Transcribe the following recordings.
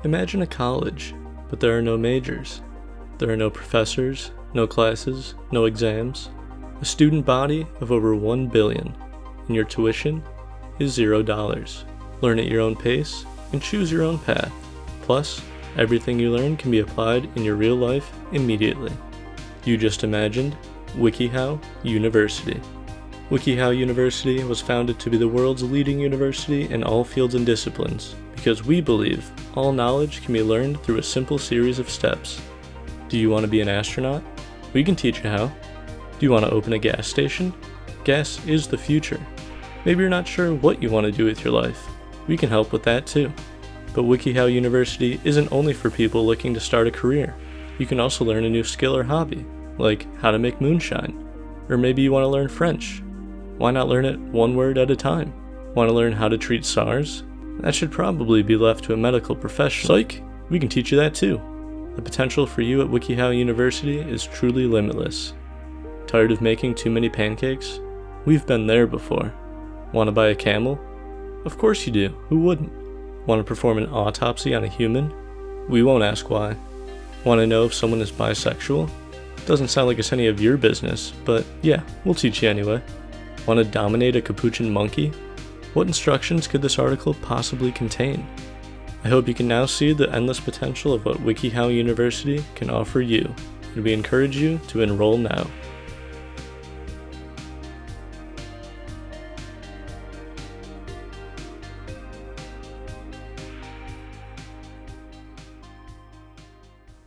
Imagine a college, but there are no majors. There are no professors, no classes, no exams. A student body of over 1 billion, and your tuition is $0. Learn at your own pace and choose your own path. Plus, everything you learn can be applied in your real life immediately. You just imagined wikiHow University. wikiHow University was founded to be the world's leading university in all fields and disciplines, because we believe all knowledge can be learned through a simple series of steps. Do you want to be an astronaut? We can teach you how. Do you want to open a gas station? Gas is the future. Maybe you're not sure what you want to do with your life. We can help with that too. But wikiHow University isn't only for people looking to start a career. You can also learn a new skill or hobby, like how to make moonshine. Or maybe you want to learn French. Why not learn it one word at a time? Want to learn how to treat SARS? That should probably be left to a medical professional. Psych! We can teach you that too. The potential for you at wikiHow University is truly limitless. Tired of making too many pancakes? We've been there before. Want to buy a camel? Of course you do. Who wouldn't? Want to perform an autopsy on a human? We won't ask why. Want to know if someone is bisexual? Doesn't sound like it's any of your business, but yeah, we'll teach you anyway. Want to dominate a capuchin monkey? What instructions could this article possibly contain? I hope you can now see the endless potential of what wikiHow University can offer you, and we encourage you to enroll now.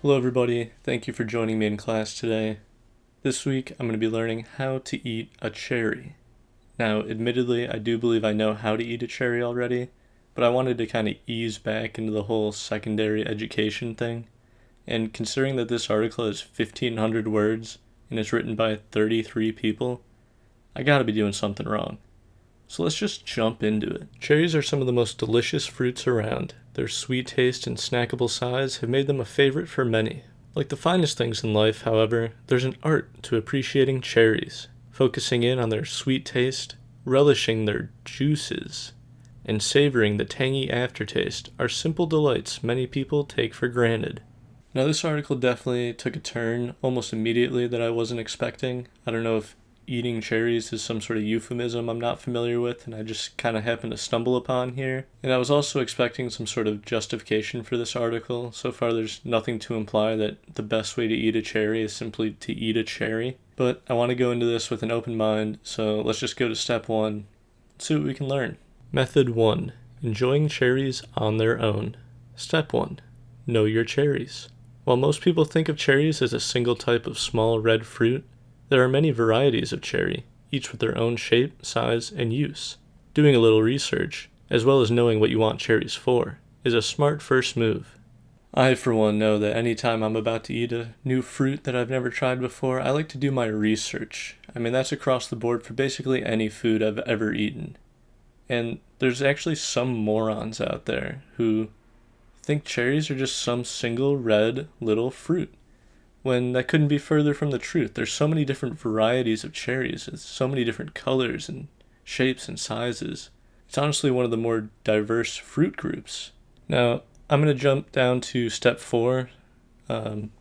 Hello everybody, thank you for joining me in class today. This week I'm going to be learning how to eat a cherry. Now, admittedly, I do believe I know how to eat a cherry already, but I wanted to kind of ease back into the whole secondary education thing. And considering that this article is 1,500 words and it's written by 33 people, I gotta be doing something wrong. So let's just jump into it. Cherries are some of the most delicious fruits around. Their sweet taste and snackable size have made them a favorite for many. Like the finest things in life, however, there's an art to appreciating cherries, focusing in on their sweet taste, relishing their juices, and savoring the tangy aftertaste are simple delights many people take for granted. Now this article definitely took a turn almost immediately that I wasn't expecting. I don't know if eating cherries is some sort of euphemism I'm not familiar with, and I just kind of happened to stumble upon here. And I was also expecting some sort of justification for this article. So far there's nothing to imply that the best way to eat a cherry is simply to eat a cherry. But I want to go into this with an open mind, so let's just go to step 1. Let's see what we can learn. Method 1. Enjoying cherries on their own. Step 1. Know your cherries. While most people think of cherries as a single type of small red fruit, there are many varieties of cherry, each with their own shape, size, and use. Doing a little research, as well as knowing what you want cherries for, is a smart first move. I, for one, know that anytime I'm about to eat a new fruit that I've never tried before, I like to do my research. I mean, that's across the board for basically any food I've ever eaten. And there's actually some morons out there who think cherries are just some single red little fruit, when that couldn't be further from the truth. There's so many different varieties of cherries, it's so many different colors and shapes and sizes. It's honestly one of the more diverse fruit groups. Now, I'm going to jump down to step 4,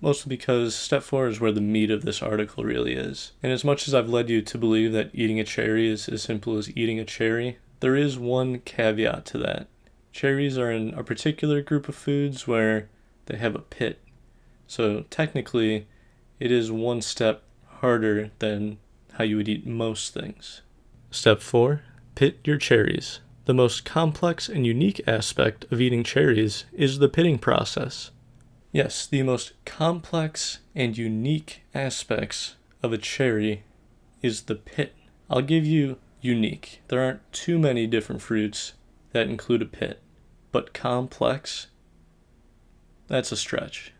mostly because step 4 is where the meat of this article really is. And as much as I've led you to believe that eating a cherry is as simple as eating a cherry, there is one caveat to that. Cherries are in a particular group of foods where they have a pit. So technically, it is one step harder than how you would eat most things. Step 4. Pit your cherries. The most complex and unique aspect of eating cherries is the pitting process. Yes, the most complex and unique aspects of a cherry is the pit. I'll give you unique. There aren't too many different fruits that include a pit, but complex, that's a stretch.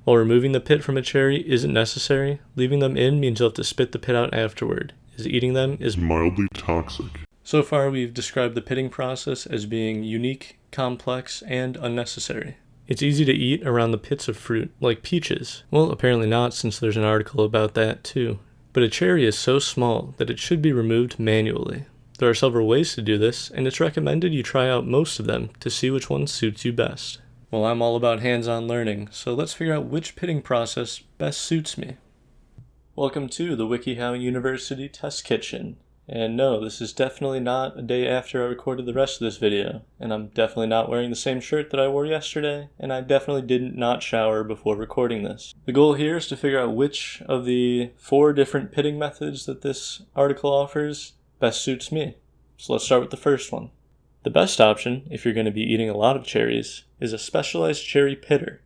While removing the pit from a cherry isn't necessary, leaving them in means you'll have to spit the pit out afterward, as eating them is mildly toxic. So far we've described the pitting process as being unique, complex, and unnecessary. It's easy to eat around the pits of fruit, like peaches. Well, apparently not, since there's an article about that too. But a cherry is so small that it should be removed manually. There are several ways to do this, and it's recommended you try out most of them to see which one suits you best. Well, I'm all about hands-on learning, so let's figure out which pitting process best suits me. Welcome to the wikiHow University Test Kitchen. And no, this is definitely not a day after I recorded the rest of this video, and I'm definitely not wearing the same shirt that I wore yesterday, and I definitely didn't not shower before recording this. The goal here is to figure out which of the 4 different pitting methods that this article offers best suits me. So let's start with the first one. The best option, if you're going to be eating a lot of cherries, is a specialized cherry pitter.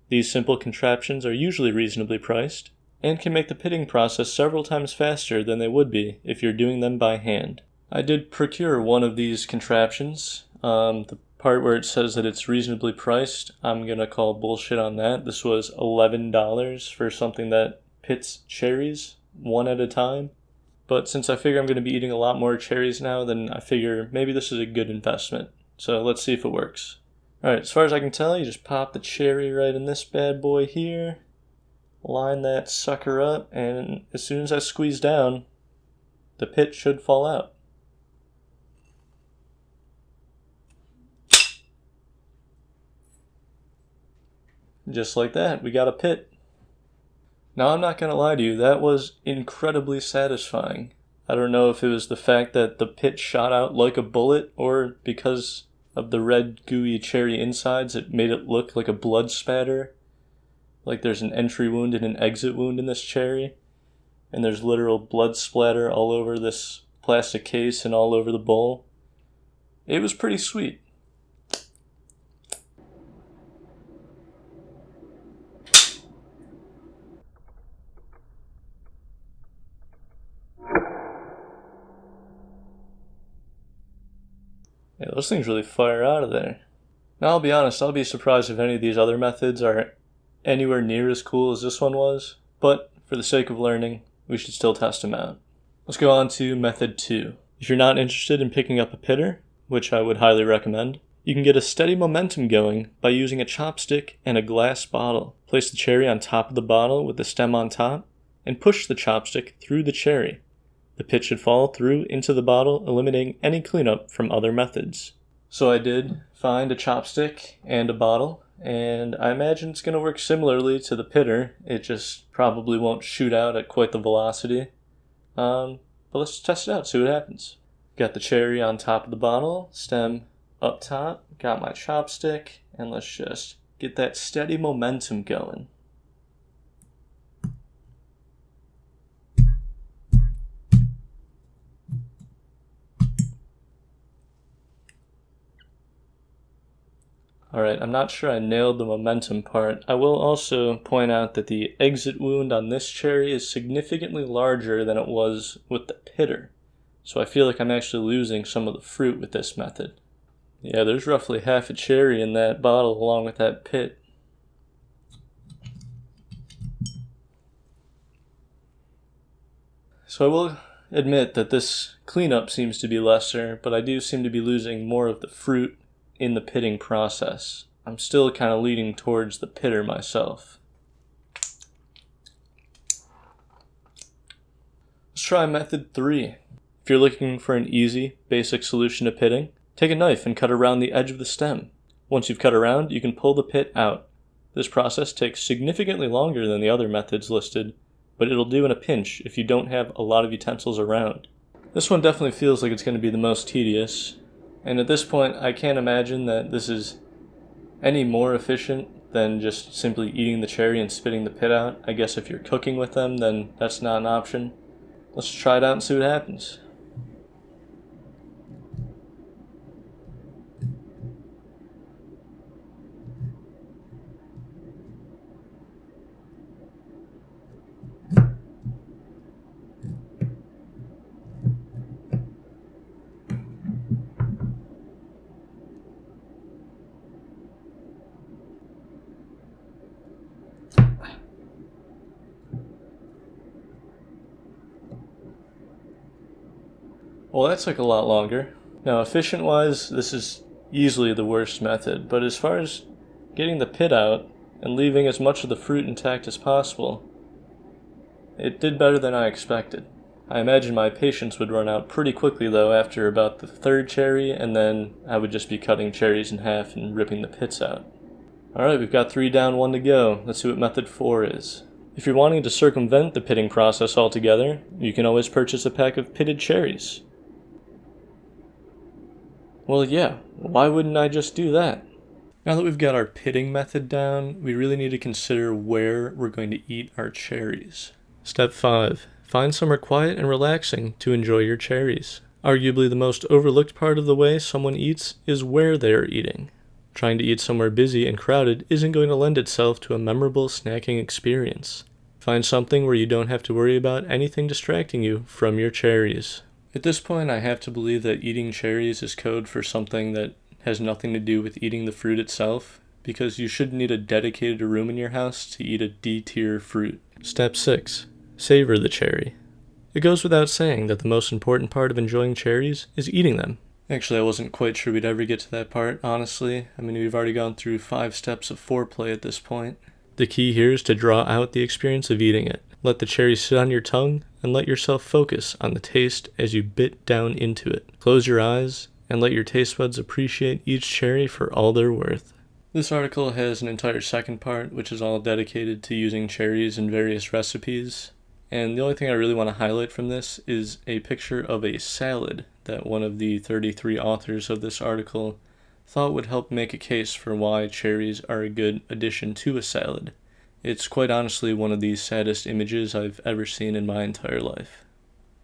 These simple contraptions are usually reasonably priced, and can make the pitting process several times faster than they would be if you're doing them by hand. I did procure one of these contraptions. The part where it says that it's reasonably priced, I'm gonna call bullshit on that. This was $11 for something that pits cherries one at a time. But since I figure I'm gonna be eating a lot more cherries now, then I figure maybe this is a good investment. So let's see if it works. Alright, as far as I can tell, you just pop the cherry right in this bad boy here. Line that sucker up, and as soon as I squeeze down, the pit should fall out. Just like that, we got a pit. Now, I'm not gonna lie to you, that was incredibly satisfying. I don't know if it was the fact that the pit shot out like a bullet, or because of the red gooey cherry insides, it made it look like a blood spatter. Like there's an entry wound and an exit wound in this cherry, and there's literal blood splatter all over this plastic case and all over the bowl. It was pretty sweet. Yeah, those things really fire out of there. Now, I'll be honest, I'll be surprised if any of these other methods are anywhere near as cool as this one was, but for the sake of learning, we should still test them out. Let's go on to method 2. If you're not interested in picking up a pitter, which I would highly recommend, you can get a steady momentum going by using a chopstick and a glass bottle. Place the cherry on top of the bottle with the stem on top, and push the chopstick through the cherry. The pit should fall through into the bottle, eliminating any cleanup from other methods. So I did find a chopstick and a bottle, and I imagine it's going to work similarly to the pitter. It just probably won't shoot out at quite the velocity. But let's test it out, see what happens. Got the cherry on top of the bottle, stem up top, got my chopstick, and let's just get that steady momentum going. Alright, I'm not sure I nailed the momentum part. I will also point out that the exit wound on this cherry is significantly larger than it was with the pitter. So I feel like I'm actually losing some of the fruit with this method. Yeah, there's roughly half a cherry in that bottle along with that pit. So I will admit that this cleanup seems to be lesser, but I do seem to be losing more of the fruit in the pitting process. I'm still kind of leaning towards the pitter myself. Let's try method 3. If you're looking for an easy, basic solution to pitting, take a knife and cut around the edge of the stem. Once you've cut around, you can pull the pit out. This process takes significantly longer than the other methods listed, but it'll do in a pinch if you don't have a lot of utensils around. This one definitely feels like it's going to be the most tedious. And at this point, I can't imagine that this is any more efficient than just simply eating the cherry and spitting the pit out. I guess if you're cooking with them, then that's not an option. Let's try it out and see what happens. Well, that took a lot longer. Now, efficient-wise, this is easily the worst method, but as far as getting the pit out and leaving as much of the fruit intact as possible, it did better than I expected. I imagine my patience would run out pretty quickly, though, after about the 3rd cherry, and then I would just be cutting cherries in half and ripping the pits out. Alright, we've got 3 down, 1 to go. Let's see what method 4 is. If you're wanting to circumvent the pitting process altogether, you can always purchase a pack of pitted cherries. Well, yeah, why wouldn't I just do that? Now that we've got our pitting method down, we really need to consider where we're going to eat our cherries. Step 5. Find somewhere quiet and relaxing to enjoy your cherries. Arguably the most overlooked part of the way someone eats is where they are eating. Trying to eat somewhere busy and crowded isn't going to lend itself to a memorable snacking experience. Find something where you don't have to worry about anything distracting you from your cherries. At this point, I have to believe that eating cherries is code for something that has nothing to do with eating the fruit itself, because you shouldn't need a dedicated room in your house to eat a D-tier fruit. Step 6. Savor the cherry. It goes without saying that the most important part of enjoying cherries is eating them. Actually, I wasn't quite sure we'd ever get to that part, honestly. I mean, we've already gone through 5 steps of foreplay at this point. The key here is to draw out the experience of eating it. Let the cherry sit on your tongue and let yourself focus on the taste as you bit down into it. Close your eyes and let your taste buds appreciate each cherry for all they're worth. This article has an entire second part, which is all dedicated to using cherries in various recipes. And the only thing I really want to highlight from this is a picture of a salad that one of the 33 authors of this article thought would help make a case for why cherries are a good addition to a salad. It's quite honestly one of the saddest images I've ever seen in my entire life.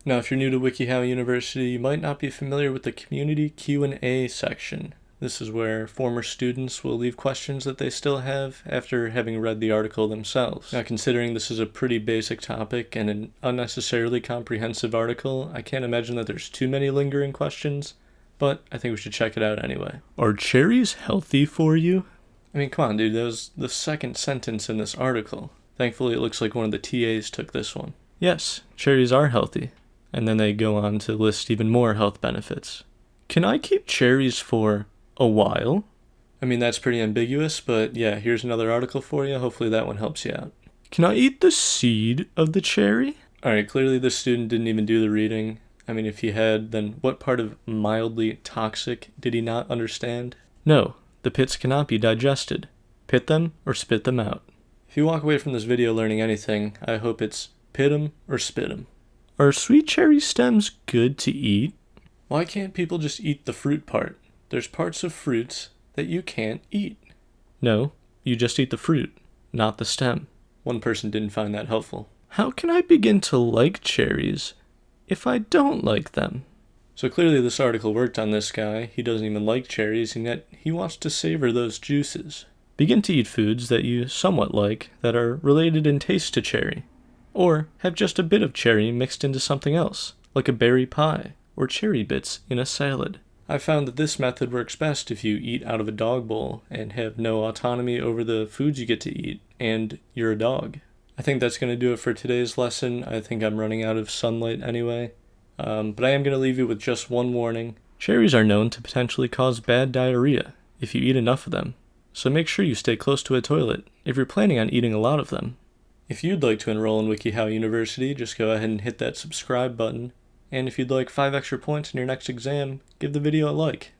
Now, if you're new to wikiHow University, you might not be familiar with the community Q&A section. This is where former students will leave questions that they still have after having read the article themselves. Now, considering this is a pretty basic topic and an unnecessarily comprehensive article, I can't imagine that there's too many lingering questions, but I think we should check it out anyway. Are cherries healthy for you? I mean, come on, dude, that was the second sentence in this article. Thankfully, it looks like one of the TAs took this one. Yes, cherries are healthy. And then they go on to list even more health benefits. Can I keep cherries for a while? I mean, that's pretty ambiguous, but yeah, here's another article for you. Hopefully that one helps you out. Can I eat the seed of the cherry? Alright, clearly this student didn't even do the reading. I mean, if he had, then what part of mildly toxic did he not understand? No, the pits cannot be digested. Pit them or spit them out. If you walk away from this video learning anything, I hope it's pit 'em or spit 'em. Are sweet cherry stems good to eat? Why can't people just eat the fruit part? There's parts of fruits that you can't eat. No, you just eat the fruit, not the stem. One person didn't find that helpful. How can I begin to like cherries if I don't like them? So clearly this article worked on this guy. He doesn't even like cherries, and yet he wants to savor those juices. Begin to eat foods that you somewhat like that are related in taste to cherry. Or have just a bit of cherry mixed into something else, like a berry pie or cherry bits in a salad. I found that this method works best if you eat out of a dog bowl and have no autonomy over the foods you get to eat, and you're a dog. I think that's going to do it for today's lesson. I think I'm running out of sunlight anyway. But I am going to leave you with just one warning. Cherries are known to potentially cause bad diarrhea if you eat enough of them, so make sure you stay close to a toilet if you're planning on eating a lot of them. If you'd like to enroll in wikiHow University, just go ahead and hit that subscribe button. And if you'd like 5 extra points in your next exam, give the video a like.